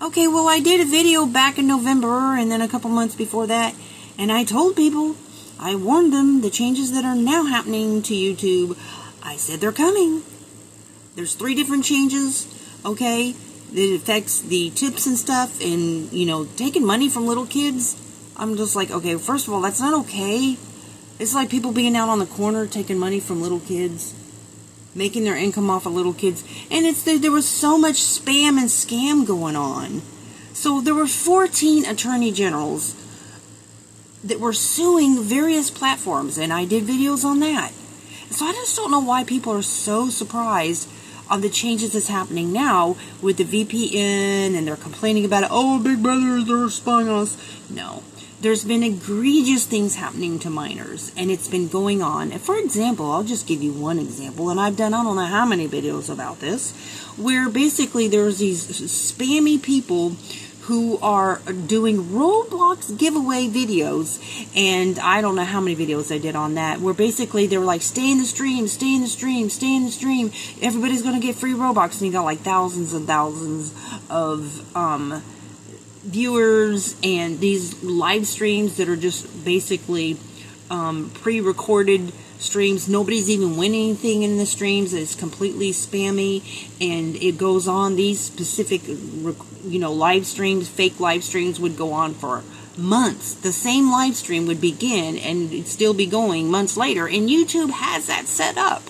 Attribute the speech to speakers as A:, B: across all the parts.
A: Okay, well, I did a video back in November and then a couple months before that, and I told people, I warned them, the changes that are now happening to YouTube, I said they're coming. There's 3 different changes, okay, that affects the tips and stuff, and, taking money from little kids. I'm just like, okay, first of all, that's not okay. It's like people being out on the corner taking money from little kids, making their income off of little kids. And there was so much spam and scam going on. So there were 14 attorney generals that were suing various platforms, and I did videos on that. So I just don't know why people are so surprised on the changes that's happening now with the VPN, and they're complaining about it. Oh, Big Brother, they're spying on us. No. There's been egregious things happening to minors, and it's been going on. And for example, I'll just give you one example, and I've done I don't know how many videos about this, where basically there's these spammy people who are doing Roblox giveaway videos, and I don't know how many videos I did on that, where basically they were like, stay in the stream, stay in the stream, stay in the stream, everybody's going to get free Robux, and you got like thousands and thousands of viewers, and these live streams that are just basically pre-recorded streams. Nobody's even winning anything in the streams. It's completely spammy, and it goes on. These specific live streams, fake live streams, would go on for months. The same live stream would begin and it'd still be going months later, and YouTube has that set up.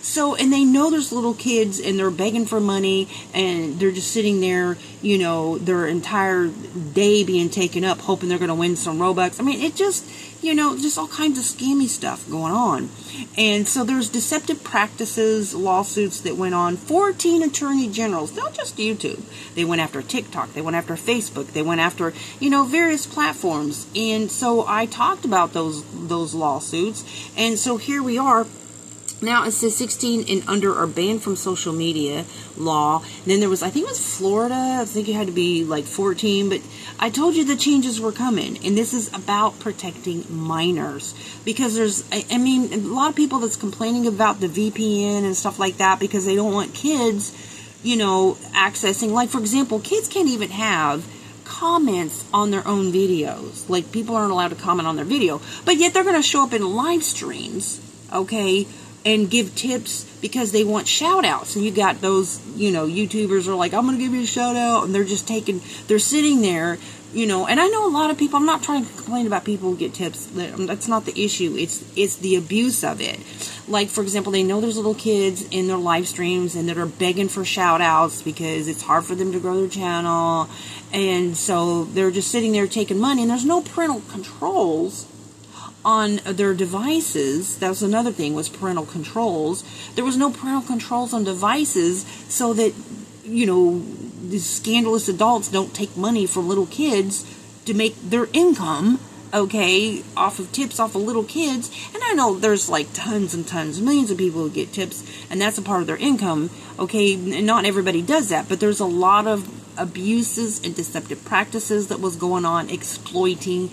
A: So, and they know there's little kids, and they're begging for money, and they're just sitting there, their entire day being taken up, hoping they're going to win some Robux. I mean, it just, just all kinds of scammy stuff going on. And so there's deceptive practices, lawsuits that went on. 14 attorney generals, not just YouTube. They went after TikTok, they went after Facebook, they went after, various platforms. And so I talked about those lawsuits, and so here we are. Now it says 16 and under are banned from social media law. And then there was, I think it was Florida. I think it had to be like 14. But I told you the changes were coming. And this is about protecting minors. Because there's, a lot of people that's complaining about the VPN and stuff like that because they don't want kids, accessing. Like, for example, kids can't even have comments on their own videos. Like, people aren't allowed to comment on their video. But yet they're going to show up in live streams, okay, and give tips because they want shout outs. And you got those, YouTubers are like, I'm going to give you a shout out. And they're just they're sitting there, and I know a lot of people, I'm not trying to complain about people who get tips. That's not the issue. It's the abuse of it. Like, for example, they know there's little kids in their live streams and that are begging for shout outs because it's hard for them to grow their channel. And so they're just sitting there taking money, and there's no parental controls on their devices. That was another thing, was parental controls. There was no parental controls on devices so that, these scandalous adults don't take money from little kids to make their income, okay, off of tips off of little kids. And I know there's like tons and tons, millions of people who get tips, and that's a part of their income, okay, and not everybody does that, but there's a lot of abuses and deceptive practices that was going on, exploiting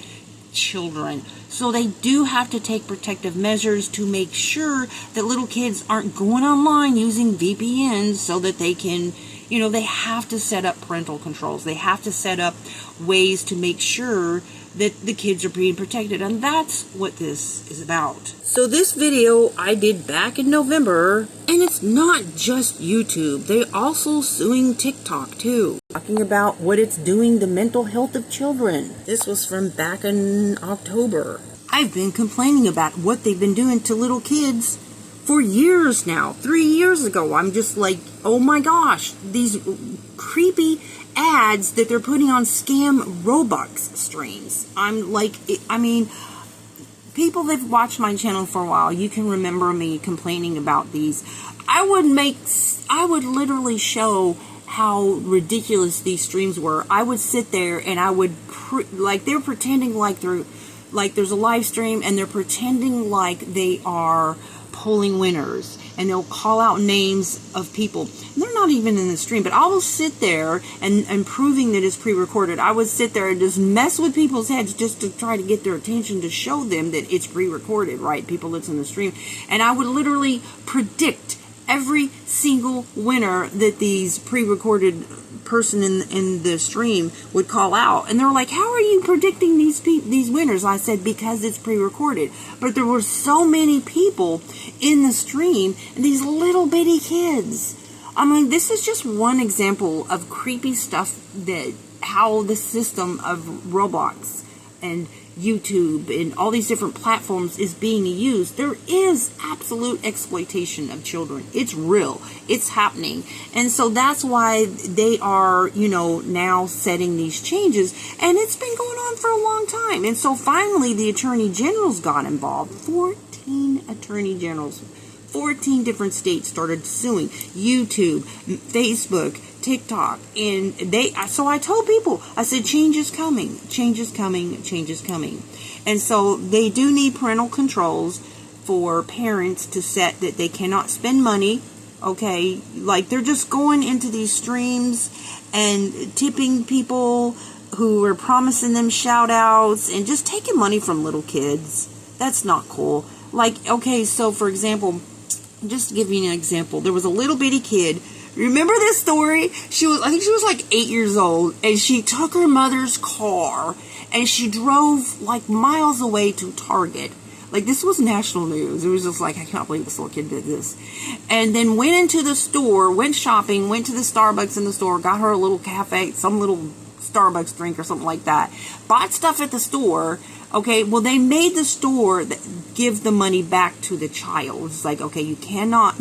A: children. So they do have to take protective measures to make sure that little kids aren't going online using VPNs so that they can, they have to set up parental controls. They have to set up ways to make sure that the kids are being protected. And that's what this is about. So this video I did back in November, and it's not just YouTube. They're also suing TikTok too, talking about what it's doing to mental health of children. This was from back in October. I've been complaining about what they've been doing to little kids for years now. 3 years ago, I'm just like, oh my gosh, these creepy ads that they're putting on scam Robux streams. I'm like, people that've watched my channel for a while, you can remember me complaining about these. I would literally show how ridiculous these streams were. I would sit there and I would, they're pretending like there's a live stream, and they're pretending like they are polling winners, and they'll call out names of people. And they're not even in the stream, but I will sit there and proving that it's pre-recorded. I would sit there and just mess with people's heads just to try to get their attention, to show them that it's pre-recorded, right? People that's in the stream. And I would literally predict every single winner that these pre-recorded person in the stream would call out, and they're like, "How are you predicting these winners?" I said, "Because it's pre-recorded." But there were so many people in the stream, and these little bitty kids. I mean, this is just one example of creepy stuff that how the system of Roblox and YouTube and all these different platforms is being used. There is absolute exploitation of children. It's real. It's happening. And so that's why they are, now setting these changes. And it's been going on for a long time. And so finally the attorney generals got involved. 14 attorney generals. 14 different states started suing YouTube, Facebook, TikTok, and so I told people, I said, change is coming, change is coming, change is coming. And so they do need parental controls for parents to set that they cannot spend money, okay? Like, they're just going into these streams and tipping people who are promising them shout outs and just taking money from little kids. That's not cool. Like, okay, so for example, just to give you an example, there was a little bitty kid. Remember this story? I think she was like 8 years old, and she took her mother's car and she drove like miles away to Target. Like, this was national news. It was just like, I can't believe this little kid did this. And then went into the store, went shopping, went to the Starbucks in the store, got her a little cafe, some little Starbucks drink or something like that. Bought stuff at the store. Okay, well, they made the store give the money back to the child. It's like, okay, you cannot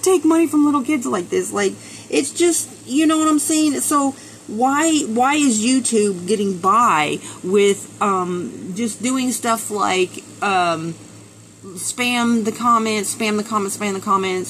A: take money from little kids like this. Like, it's just, you know what I'm saying? So why is YouTube getting by with just doing stuff like spam the comments,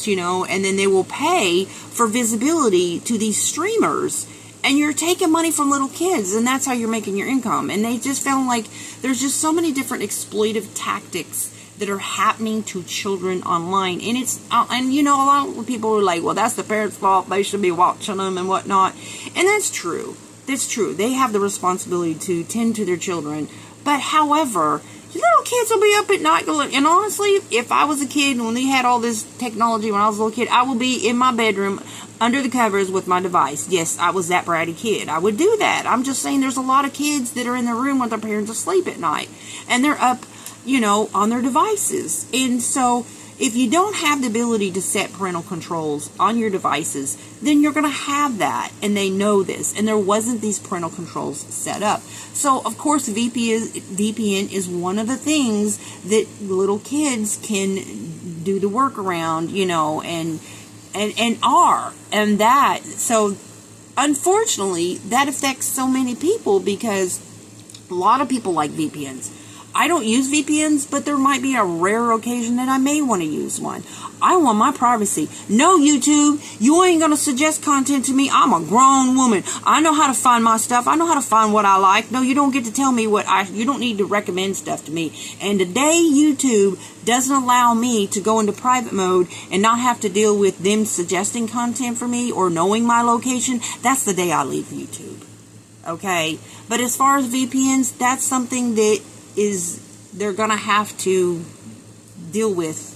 A: and then they will pay for visibility to these streamers. And you're taking money from little kids, and that's how you're making your income. And they just found like there's just so many different exploitive tactics that are happening to children online. And it's, and a lot of people are like, well, that's the parents' fault. They should be watching them and whatnot. And that's true. That's true. They have the responsibility to tend to their children. But however, little kids will be up at night. And honestly, if I was a kid and when they had all this technology when I was a little kid, I would be in my bedroom under the covers with my device. Yes, I was that bratty kid. I would do that. I'm just saying there's a lot of kids that are in their room with their parents asleep at night. And they're up, on their devices. And so if you don't have the ability to set parental controls on your devices, then you're going to have that. And they know this. And there wasn't these parental controls set up. So, of course, VPN is one of the things that little kids can do the workaround, and that. So, unfortunately, that affects so many people because a lot of people like VPNs. I don't use VPNs, but there might be a rare occasion that I may want to use one. I want my privacy. No, YouTube, you ain't going to suggest content to me. I'm a grown woman. I know how to find my stuff. I know how to find what I like. No, you don't get to tell me you don't need to recommend stuff to me. And today, YouTube doesn't allow me to go into private mode and not have to deal with them suggesting content for me or knowing my location. That's the day I leave YouTube. Okay? But as far as VPNs, that's something that they're gonna have to deal with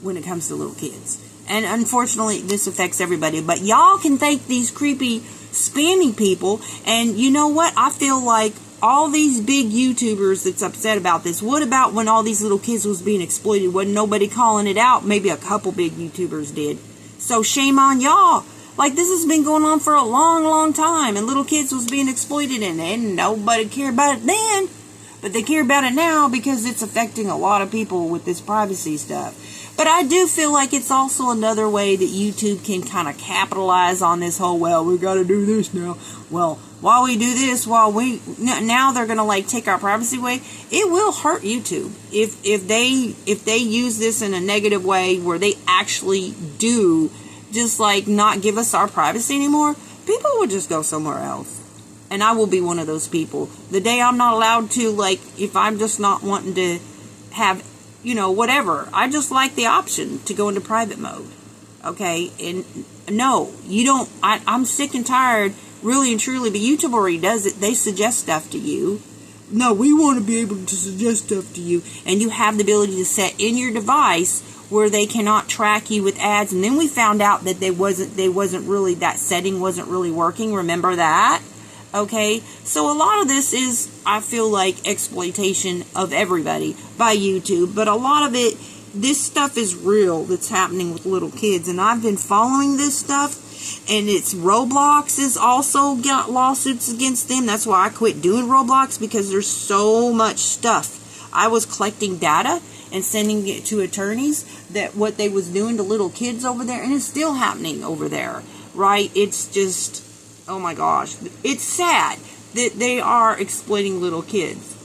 A: when it comes to little kids. And unfortunately this affects everybody, but y'all can thank these creepy spamming people. And you know what, I feel like all these big YouTubers that's upset about this, what about when all these little kids was being exploited? Wasn't nobody calling it out? Maybe a couple big YouTubers did. So shame on y'all. Like, this has been going on for a long time, and little kids was being exploited, and nobody cared about it then. But they care about it now because it's affecting a lot of people with this privacy stuff. But I do feel like it's also another way that YouTube can kind of capitalize on this whole, well, we got to do this now. Well, while we do this, now they're going to like take our privacy away. It will hurt YouTube if they use this in a negative way where they actually do just like not give us our privacy anymore. People would just go somewhere else. And I will be one of those people. The day I'm not allowed to, like, if I'm just not wanting to have, whatever. I just like the option to go into private mode. Okay? And no, you don't. I'm sick and tired, really and truly, but YouTube already does it. They suggest stuff to you. No, we want to be able to suggest stuff to you. And you have the ability to set in your device where they cannot track you with ads. And then we found out that they wasn't really, that setting wasn't really working. Remember that? Okay, so a lot of this is, I feel like, exploitation of everybody by YouTube, but a lot of it, this stuff is real that's happening with little kids, and I've been following this stuff, and it's Roblox has also got lawsuits against them. That's why I quit doing Roblox, because there's so much stuff. I was collecting data and sending it to attorneys that what they was doing to little kids over there, and it's still happening over there, right? It's just, oh my gosh, it's sad that they are exploiting little kids,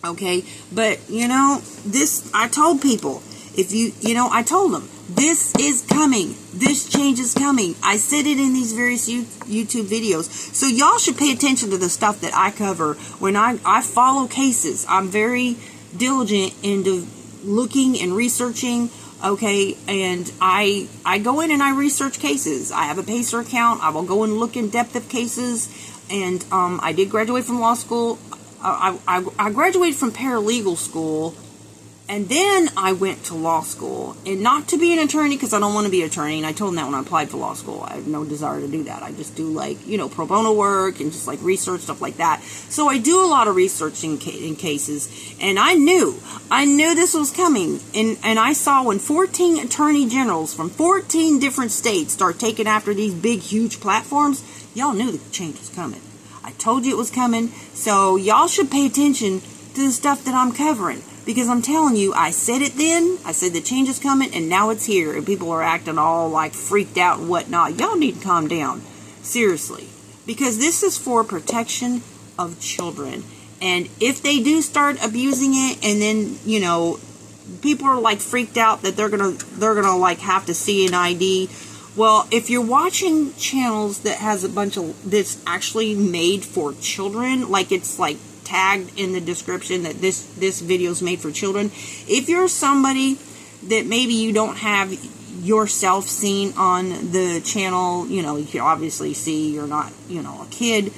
A: okay? But, you know, this, I told people, I told them, this is coming, this change is coming. I said it in these various YouTube videos, so y'all should pay attention to the stuff that I cover. When I follow cases, I'm very diligent into looking and researching. Okay, and I go in and I research cases. I have a Pacer account. I will go and look in depth of cases. And I did graduate from law school. I graduated from paralegal school, and then I went to law school. And not to be an attorney, because I don't want to be an attorney. And I told them that when I applied for law school. I have no desire to do that. I just do, like, you know, pro bono work and just like research, stuff like that. So I do a lot of research in cases. And I knew this was coming. And I saw when 14 attorney generals from 14 different states start taking after these big, huge platforms, y'all knew the change was coming. I told you it was coming. So y'all should pay attention to the stuff that I'm covering. Because I'm telling you, I said it then, I said the change is coming, and now it's here, and people are acting all like freaked out and whatnot. Y'all need to calm down. Seriously. Because this is for protection of children. And if they do start abusing it, and then, you know, people are like freaked out that they're gonna like have to see an ID. Well, if you're watching channels that has a bunch of, that's actually made for children, like it's like tagged in the description that this video is made for children. If you're somebody that maybe you don't have yourself seen on the channel, you know, you can obviously see you're not, you know, a kid,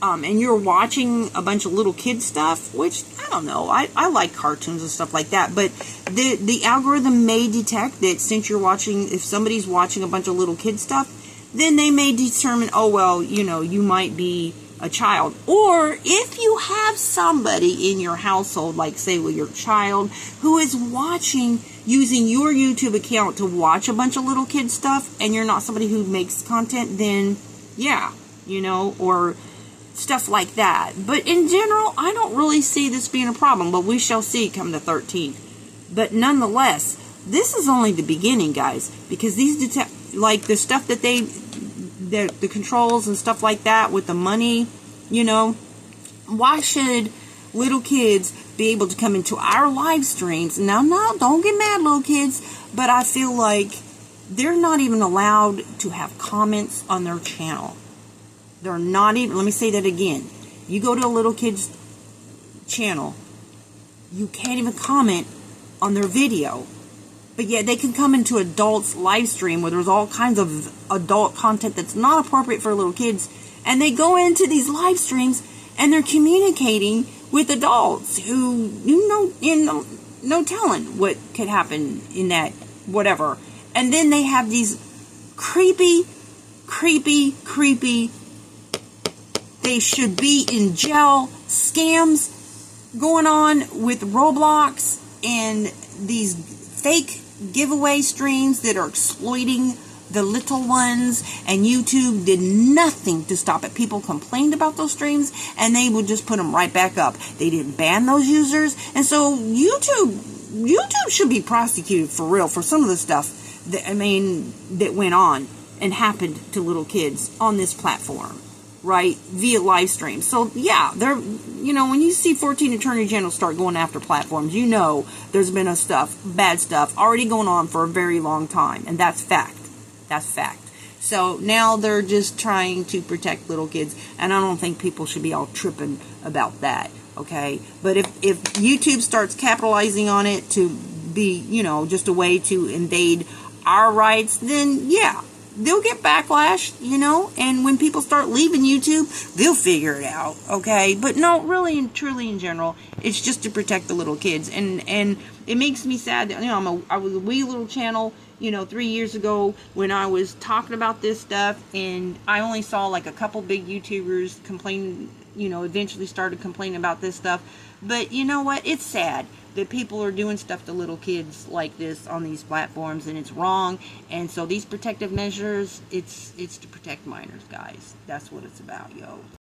A: and you're watching a bunch of little kid stuff, which, I don't know, I like cartoons and stuff like that, but the algorithm may detect that since you're watching, if somebody's watching a bunch of little kid stuff, then they may determine, oh, well, you know, you might be a child. Or if you have somebody in your household, like say with your child, who is watching, using your YouTube account to watch a bunch of little kid stuff, and you're not somebody who makes content, then yeah, you know, or stuff like that. But in general, I don't really see this being a problem, but we shall see come the 13th. But nonetheless, this is only the beginning, guys, because these like the stuff that the controls and stuff like that with the money, you know, why should little kids be able to come into our live streams? Now, no, don't get mad, little kids, but I feel like they're not even allowed to have comments on their channel. They're not even, let me say that again. You go to a little kid's channel, you can't even comment on their video. But yet they can come into adults' live stream where there's all kinds of adult content that's not appropriate for little kids. And they go into these live streams and they're communicating with adults who, no telling what could happen in that whatever. And then they have these creepy, they should be in jail scams going on with Roblox and these fake giveaway streams that are exploiting the little ones, and YouTube did nothing to stop it. People complained about those streams and they would just put them right back up. They didn't ban those users, and so YouTube should be prosecuted for real for some of the stuff that went on and happened to little kids on this platform, right, via live stream. So yeah, when you see 14 attorney generals start going after platforms, you know there's been bad stuff already going on for a very long time, and that's fact. That's fact. So now they're just trying to protect little kids, and I don't think people should be all tripping about that, okay? But if YouTube starts capitalizing on it to be, just a way to invade our rights, then yeah, they'll get backlash, and when people start leaving YouTube, they'll figure it out, okay? But no, really and truly in general, it's just to protect the little kids, and it makes me sad that, I was a wee little channel, 3 years ago when I was talking about this stuff, and I only saw like a couple big YouTubers complain, eventually started complaining about this stuff. But you know what? It's sad that people are doing stuff to little kids like this on these platforms, and it's wrong. And so these protective measures, it's to protect minors, guys. That's what it's about, yo.